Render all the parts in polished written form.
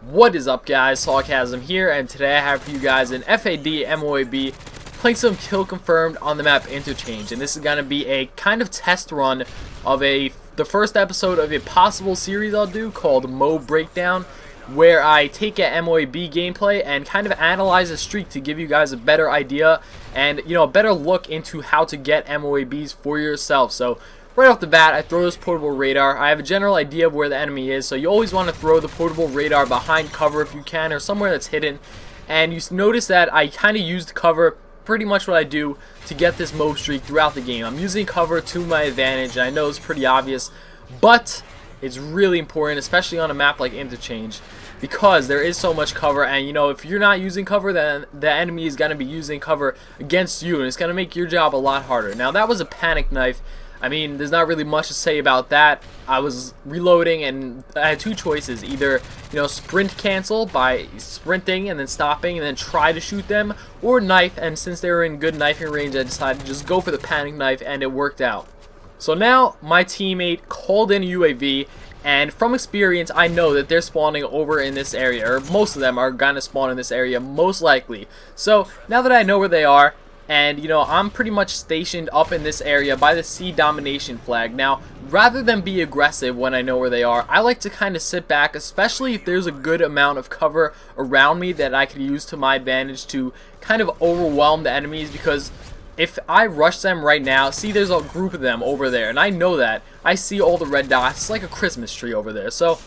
What is up, guys? Sawcasm here, and today I have for you guys an FAD M.O.A.B. playing some kill confirmed on the map Interchange, and this is going to be a kind of test run of the first episode of a possible series I'll do called MOAB Breakdown, where I take a M.O.A.B. gameplay and kind of analyze a streak to give you guys a better idea and a better look into how to get M.O.A.Bs for yourself. So right off the bat, I throw this portable radar. I have a general idea of where the enemy is, so you always want to throw the portable radar behind cover if you can, or somewhere that's hidden. And you notice that I kind of used cover, pretty much what I do to get this MOAB streak throughout the game. I'm using cover to my advantage, and I know it's pretty obvious, but it's really important, especially on a map like Interchange, because there is so much cover, and if you're not using cover, then the enemy is going to be using cover against you, and it's going to make your job a lot harder. Now, that was a panic knife. I mean, there's not really much to say about that. I was reloading and I had two choices. Either, sprint cancel by sprinting and then stopping and then try to shoot them, or knife, and since they were in good knifing range, I decided to just go for the panic knife, and it worked out. So now my teammate called in a UAV, and from experience I know that they're spawning over in this area, or most of them are gonna spawn in this area most likely. So now that I know where they are, and I'm pretty much stationed up in this area by the C domination flag. Now, rather than be aggressive when I know where they are, I like to kind of sit back, especially if there's a good amount of cover around me that I could use to my advantage to kind of overwhelm the enemies, because if I rush them right now, see, there's a group of them over there, and I know that. I see all the red dots. It's like a Christmas tree over there. So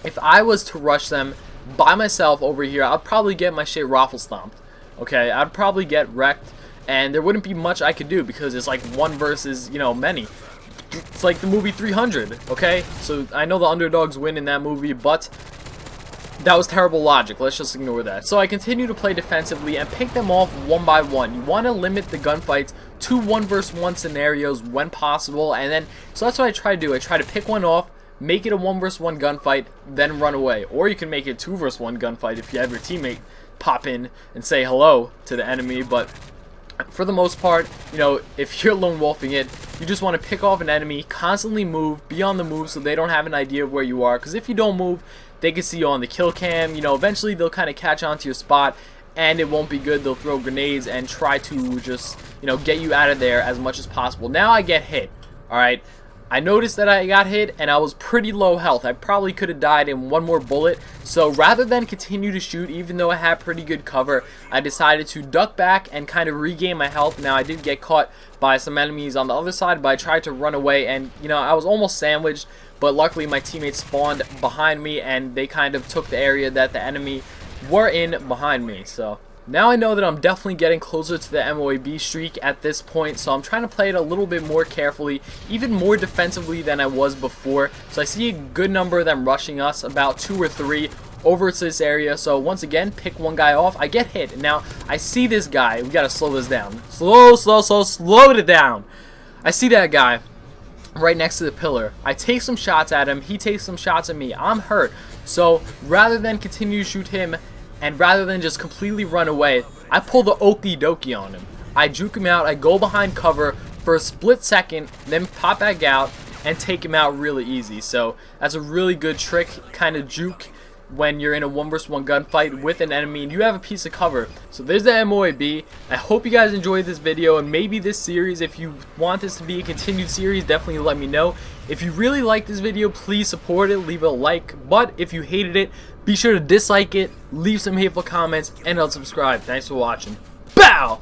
if I was to rush them by myself over here, I'd probably get my shit raffle stomped. Okay, I'd probably get wrecked, and there wouldn't be much I could do, because it's like one versus, many. It's like the movie 300, okay? So I know the underdogs win in that movie, but that was terrible logic. Let's just ignore that. So I continue to play defensively and pick them off one by one. You want to limit the gunfights to 1 versus 1 scenarios when possible, and then, so that's what I try to do. I try to pick one off, make it a 1 versus 1 gunfight, then run away. Or you can make it a 2 versus 1 gunfight if you have your teammate pop in and say hello to the enemy, but for the most part, if you're lone wolfing it, you just want to pick off an enemy, constantly move, be on the move so they don't have an idea of where you are, because if you don't move, they can see you on the kill cam. Eventually they'll kind of catch on to your spot, and it won't be good. They'll throw grenades and try to just, get you out of there as much as possible. Now I get hit, alright? I noticed that I got hit, and I was pretty low health. I probably could have died in one more bullet. So rather than continue to shoot, even though I had pretty good cover, I decided to duck back and kind of regain my health. Now, I did get caught by some enemies on the other side, but I tried to run away, and I was almost sandwiched. But luckily my teammates spawned behind me, and they kind of took the area that the enemy were in behind me. So now I know that I'm definitely getting closer to the M.O.A.B. streak at this point, so I'm trying to play it a little bit more carefully, even more defensively than I was before. So I see a good number of them rushing us, about 2 or 3 over to this area. So once again, pick one guy off. I get hit. Now I see this guy. We gotta slow this down. Slow it down. I see that guy right next to the pillar. I take some shots at him. He takes some shots at me. I'm hurt. So rather than continue to shoot him, and rather than just completely run away, I pull the okie dokie on him. I juke him out, I go behind cover for a split second, then pop back out and take him out really easy. So that's a really good trick, kind of juke, when you're in a 1 versus 1 gunfight with an enemy and you have a piece of cover. So there's the M.O.A.B. I hope you guys enjoyed this video, and maybe this series. If you want this to be a continued series, definitely let me know. If you really like this video, please support it, leave a like. But if you hated it, be sure to dislike it, leave some hateful comments, and unsubscribe. Thanks for watching. Bow!